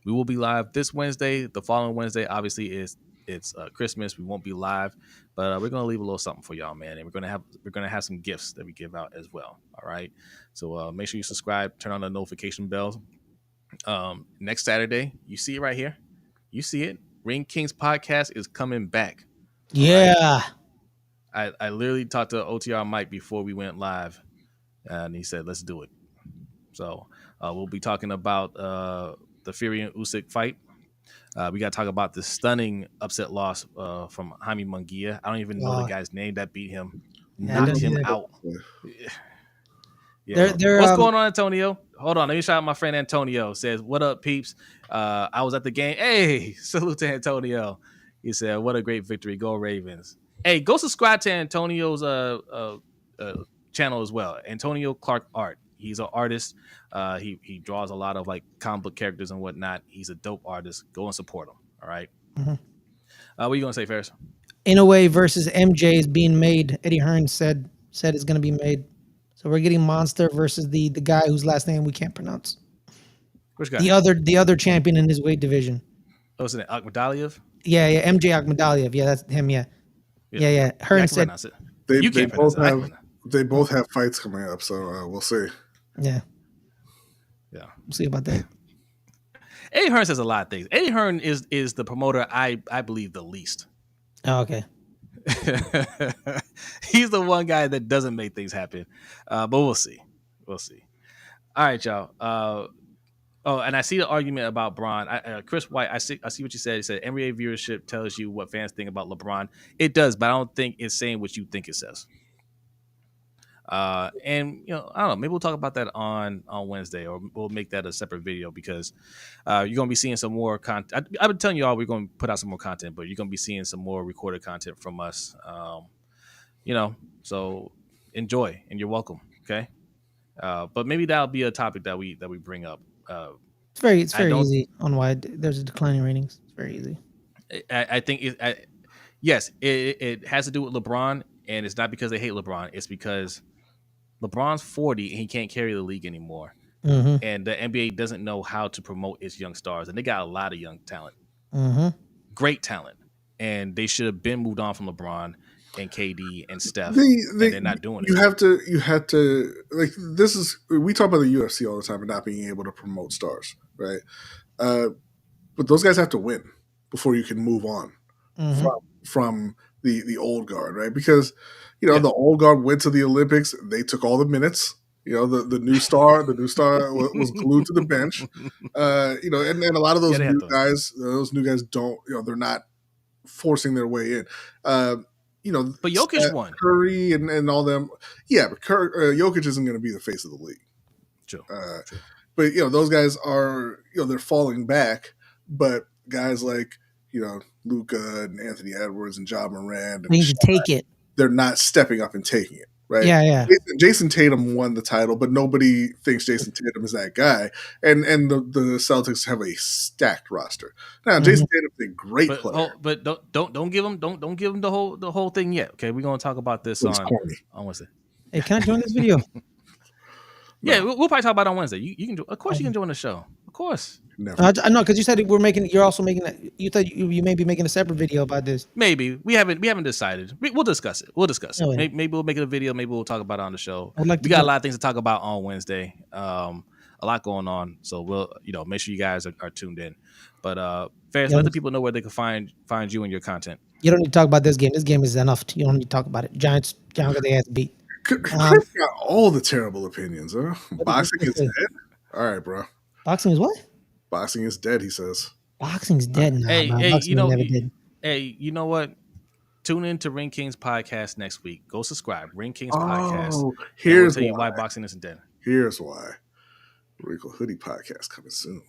We will be live this Wednesday. The following Wednesday, obviously, is it's Christmas. We won't be live, but we're gonna leave a little something for y'all, man, and we're gonna have some gifts that we give out as well. All right, so make sure you subscribe, turn on the notification bells. Next Saturday, you see it right here. You see it. Ring Kings podcast is coming back. Yeah. Right? I literally talked to OTR Mike before we went live, and he said, "Let's do it." So we'll be talking about the Fury and Usyk fight. We got to talk about the stunning upset loss from Jaime Munguia. I don't even know the guy's name that beat him, knocked him out. Yeah. What's going on, Antonio? Hold on. Let me shout out my friend Antonio. Says, "What up, peeps? I was at the game." Hey, salute to Antonio. He said, "What a great victory. Go Ravens." Hey, go subscribe to Antonio's channel as well. Antonio Clark Art. He's an artist. He draws a lot of like comic book characters and whatnot. He's a dope artist. Go and support him. All right. Mm-hmm. What are you gonna say, Ferris? Inoue versus MJ is being made. Eddie Hearn said it's gonna be made. So we're getting Monster versus the guy whose last name we can't pronounce. Which guy? The other champion in his weight division. Oh, isn't it Akhmadaliev? Yeah, MJ Akhmadaliev. Yeah, that's him. Yeah. Hearn said they both have fights coming up, so we'll see. Yeah, we'll see about that. Eddie Hearn says a lot of things. Eddie Hearn is the promoter I believe the least. Oh, okay. He's the one guy that doesn't make things happen, but we'll see. All right, y'all. And I see the argument about Bron. Chris White, I see what you said. He said NBA viewership tells you what fans think about LeBron. It does, but I don't think it's saying what you think it says. And I don't know. Maybe we'll talk about that on Wednesday, or we'll make that a separate video because you're gonna be seeing some more content. I've been telling you all we're gonna put out some more content, but you're gonna be seeing some more recorded content from us. So enjoy and you're welcome. Okay. But maybe that'll be a topic that we bring up. It's very easy on why there's a declining ratings. It's very easy. I think yes, it has to do with LeBron, and it's not because they hate LeBron. It's because LeBron's 40 and he can't carry the league anymore. Mm-hmm. And the NBA doesn't know how to promote its young stars, and they got a lot of young talent, great talent, and they should have been moved on from LeBron and KD and Steph. And they're not doing it. You have to like this is we talk about the UFC all the time and not being able to promote stars, right? But those guys have to win before you can move on from the old guard, right? Because the old guard went to the Olympics. They took all the minutes. The new star was glued to the bench. And a lot of those new guys don't. They're not forcing their way in. But Jokic won. Curry and all them. Yeah, but Jokic isn't going to be the face of the league. True. But those guys are they're falling back. But guys like Luka and Anthony Edwards and Ja Morant need to take it. They're not stepping up and taking it. Right? Yeah. Jason Tatum won the title, but nobody thinks Jason Tatum is that guy. And the Celtics have a stacked roster. Now, Jason Tatum's a great player. But don't give him the whole thing yet. Okay, we're gonna talk about this on Wednesday. Hey, can I join this video? Yeah, we'll probably talk about it on Wednesday. You can, of course, you can join the show. Of course. I know, because you said you're also making that. You thought you may be making a separate video about this. Maybe we haven't decided. We'll discuss it. Maybe we'll make it a video. Maybe we'll talk about it on the show. We got a lot of things to talk about on Wednesday. A lot going on, so we'll make sure you guys are tuned in. But Ferris, let the people know where they can find you and your content. You don't need to talk about this game. This game is enough. You don't need to talk about it. Giants got their ass beat. Chris got all the terrible opinions, huh? Boxing is dead. All right, bro. Boxing is what? Boxing is dead, he says. Boxing's dead now. Hey, you know what? Tune in to Ring Kings podcast next week. Go subscribe. Ring Kings podcast. Here's we'll tell you why boxing isn't dead. Here's why. Wrinkle Hoodie podcast coming soon.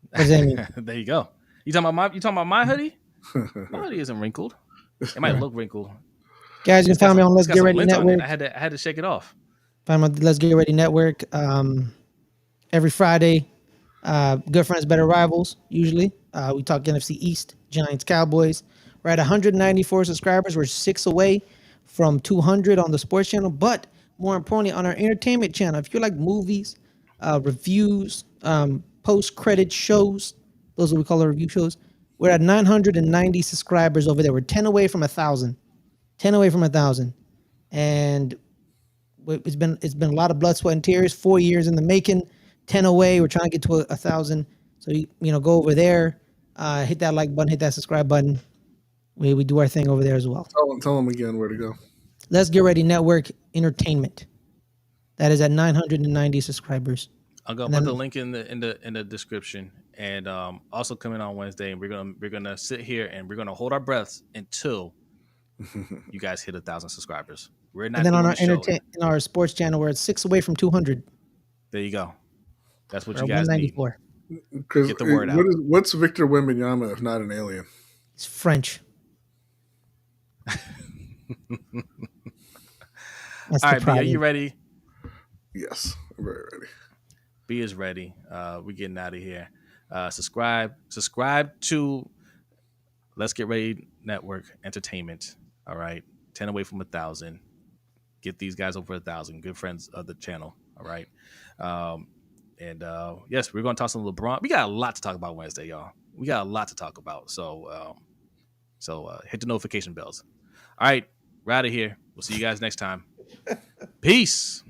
What does that mean? There you go. You talking about my hoodie? My hoodie isn't wrinkled. It might look wrinkled. Guys, you can find me on Let's Get Ready Network. I had to shake it off. Find me on Let's Get Ready Network every Friday. Good Friends, Better Rivals, usually. We talk NFC East, Giants, Cowboys. We're at 194 subscribers. We're 6 away from 200 on the sports channel. But more importantly, on our entertainment channel, if you like movies, reviews, post-credit shows, those are what we call our review shows, We're at 990 subscribers over there. We're 10 away from 1,000. 10 away from 1,000. And it's been a lot of blood, sweat, and tears. 4 years in the making. 10 away. We're trying to get to 1,000. So go over there, hit that like button, hit that subscribe button. We do our thing over there as well. Tell them again where to go. Let's Get Ready Network Entertainment. That is at 990 subscribers. I'm gonna put the link in the description, and also coming on Wednesday, and we're gonna sit here and we're gonna hold our breaths until you guys hit 1,000 subscribers. We're not. And then on in our sports channel, we're at 6 away from 200. There you go. That's what you guys need. Get the word out. What's Victor Wembanyama if not an alien? It's French. All right, B, are you ready? Yes, I'm very ready. B is ready. We're getting out of here. Subscribe to Let's Get Ready Network Entertainment. All right, 10 away from 1,000. Get these guys over 1,000. Good friends of the channel. All right. Yes, we're going to talk some LeBron. We got a lot to talk about Wednesday, y'all. We got a lot to talk about. So hit the notification bells. All right, we're out of here. We'll see you guys next time. Peace.